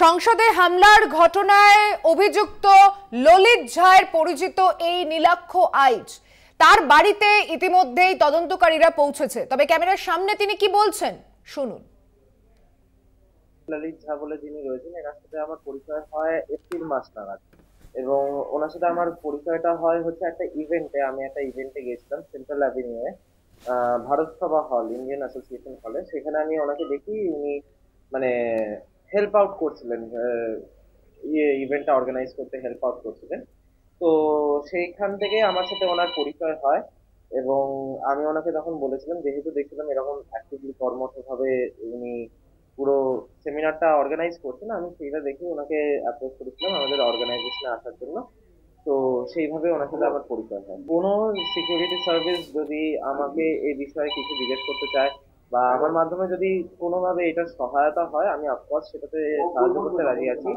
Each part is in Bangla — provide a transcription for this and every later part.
সংসদে হামলার ঘটনায় অভিযুক্ত ললিত ঝায়ের পরিচিত এই নীলাক্ষ আইচ তার বাড়িতে ইতিমধ্যেই তদন্তকারীরা পৌঁছেছে। তবে ক্যামেরার সামনে তিনি কি বলছেন শুনুন। ললিত ঝা বলে যিনি রয়েছেন, এনার সাথে আমার পরিচয় হয় এপ্রিল মাস নাগাদ, এবং ওনার সাথে আমার পরিচয়টা হয় হচ্ছে একটা ইভেন্টে। আমি একটা ইভেন্টে গিয়েছিলাম সেন্ট্রাল অ্যাভিনিউয়ে, ভারত সভা হল, ইন্ডিয়ান অ্যাসোসিয়েশন হলে। সেখানে আমি ওনাকে দেখি, উনি মানে হেল্প আউট করছিলেন, ইভেন্টটা অর্গানাইজ করতে হেল্প আউট করছিলেন। তো সেইখান থেকে আমার সাথে ওনার পরিচয় হয়, এবং আমি ওনাকে তখন বলেছিলাম, যেহেতু দেখছিলাম এরকম অ্যাক্টিভলি কর্মঠভাবে উনি পুরো সেমিনারটা অর্গানাইজ করছেন, আমি সেইটা দেখে ওনাকে অ্যাপ্রোচ করেছিলাম আমাদের অর্গানাইজেশনে আসার জন্য। তো সেইভাবে ওনার সাথে আমার পরিচয় হয়। কোনো সিকিউরিটি সার্ভিস যদি আমাকে এই বিষয়ে কিছু জিজ্ঞেস করতে চায় বা আমার মাধ্যমে যদি কোনোভাবে এটার সহায়তা হয়, আমি অফকোর্স সেটাতে সাহায্য করতে রাজি আছি।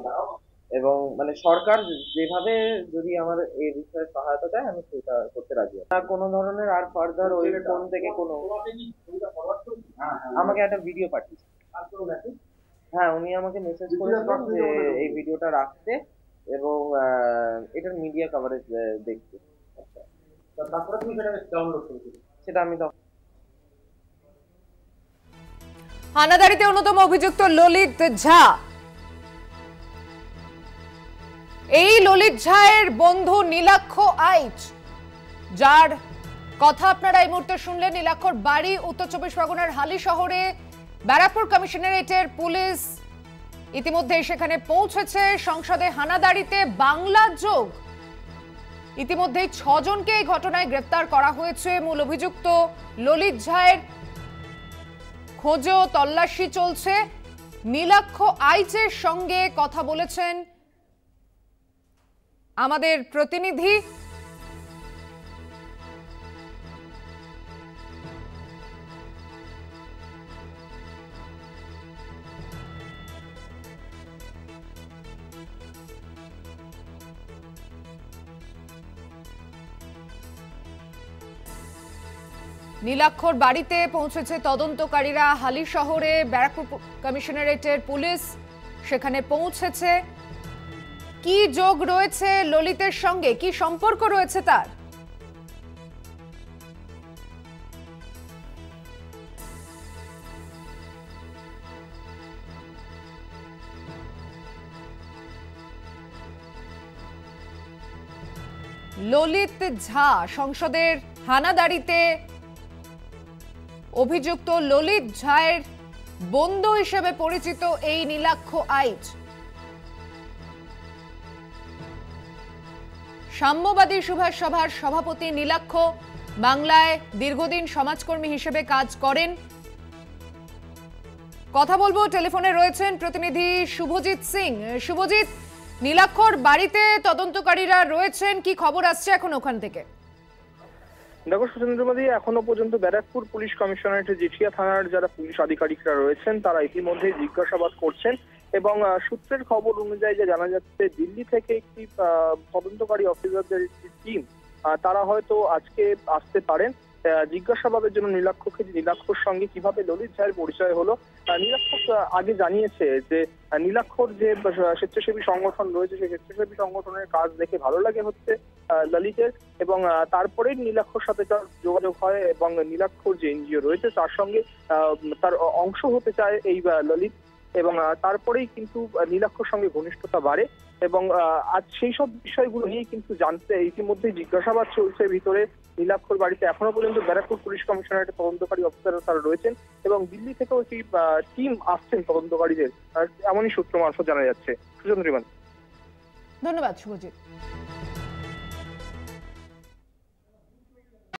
এবং মানে সরকার যেভাবে যদি আমার এই বিষয়ে সহায়তা দেয়, আমি সেটা করতে রাজি আছি। কোনো ধরনের আর ফার্দার ওই ফোন থেকে কোনো আমাকে একটা ভিডিও পাঠিয়েছে। হ্যাঁ, উনি আমাকে মেসেজ করেছিলেন যে এই ভিডিওটা রাখতে এবং এটার মিডিয়া কভারেজ দেখতে। তারপরে তুমি সেটা ডাউনলোড করেছিলে? সেটা আমি হানাদারিতে অন্যতম অভিযুক্ত ললিত ঝা। এই ললিত ঝায়ের বন্ধু নীলাক্ষ আইচ, যার কথা আপনারা এই মুহূর্তে শুনলেন। নীলাক্ষর বাড়ি উত্তর চব্বিশ পরগনার হালি শহরে। ব্যারাকপুর কমিশনারেটের পুলিশ ইতিমধ্যে সেখানে পৌঁছেছে। সংসদে হানাদারিতে বাংলা যোগ ইতিমধ্যেই 6 জনকে এই ঘটনায় গ্রেফতার করা হয়েছে। মূল অভিযুক্ত ললিত ঝায়ের খোঁজও তল্লাশি চলছে। নীলাক্ষ আইচের সঙ্গে কথা বলেছেন আমাদের প্রতিনিধি। নীলাক্ষর বাড়িতে পৌঁছেছে তদন্তকারীরা। হালি শহরে ব্যারাকপুর কমিশনারেটের পুলিশ সেখানে পৌঁছেছে। কি যোগ রয়েছে ললিতের সঙ্গে, কি সম্পর্ক রয়েছে তার? ললিত ঝা সংসদের হানাদারিতে অভিযুক্ত ললিত ঝায়ের বন্ধু হিসেবে পরিচিত এই নীলাক্ষ আইচ সাম্যবাদী সুভাষ সভার সভাপতি। নীলাক্ষ বাংলায় দীর্ঘদিন সমাজকর্মী হিসেবে কাজ করেন। কথা বলবো, টেলিফোনে রয়েছেন প্রতিনিধি শুভজিৎ সিং। শুভজিৎ, নীলাক্ষর বাড়িতে তদন্তকারীরা রয়েছেন, কি খবর আসছে এখন ওখান থেকে? দেখো সুচন্দ্রমতি, এখনো পর্যন্ত ব্যারাকপুর পুলিশ কমিশনারেটের জেঠিয়া থানার যারা পুলিশ আধিকারিকরা রয়েছেন তারা ইতিমধ্যে জিজ্ঞাসাবাদ করছেন, এবং সূত্রের খবর অনুযায়ী যে জানা যাচ্ছে, দিল্লি থেকে একটি তদন্তকারী অফিসারদের একটি টিম তারা হয়তো আজকে আসতে পারেন জিজ্ঞাসাবাদের জন্য নীলাক্ষর সঙ্গে কিভাবে ললিত ঝায়ের পরিচয় হলো। নীলাক্ষ আগে জানিয়েছে যে নীলাক্ষর যে স্বেচ্ছাসেবী সংগঠন রয়েছে, সেই স্বেচ্ছাসেবী সংগঠনের কাজ দেখে ভালো লাগে হচ্ছে ললিতের, এবং তারপরেই নীলাক্ষর সাথে তার যোগাযোগ হয়, এবং নীলাক্ষর যে এনজিও রয়েছে তার সঙ্গে তার অংশ হতে চায় এই ললিত, এবং তারপরেই কিন্তু নীলাক্ষর সঙ্গে ঘনিষ্ঠতা বাড়ে। এবং আজ সেই সব বিষয়গুলো নিয়ে কিন্তু জানতে ইতিমধ্যে জিজ্ঞাসাবাদ চলছে ভিতরে। নীলাক্ষর বাড়িতে এখনো পর্যন্ত ব্যারাকপুর পুলিশ কমিশনারেটের তদন্তকারী অফিসার তারা রয়েছেন, এবং দিল্লি থেকেও একটি টিম আসছেন তদন্তকারীদের, এমনই সূত্র মারফত জানা যাচ্ছে। সুচন্দ্রিমান, ধন্যবাদ শুভজিৎ।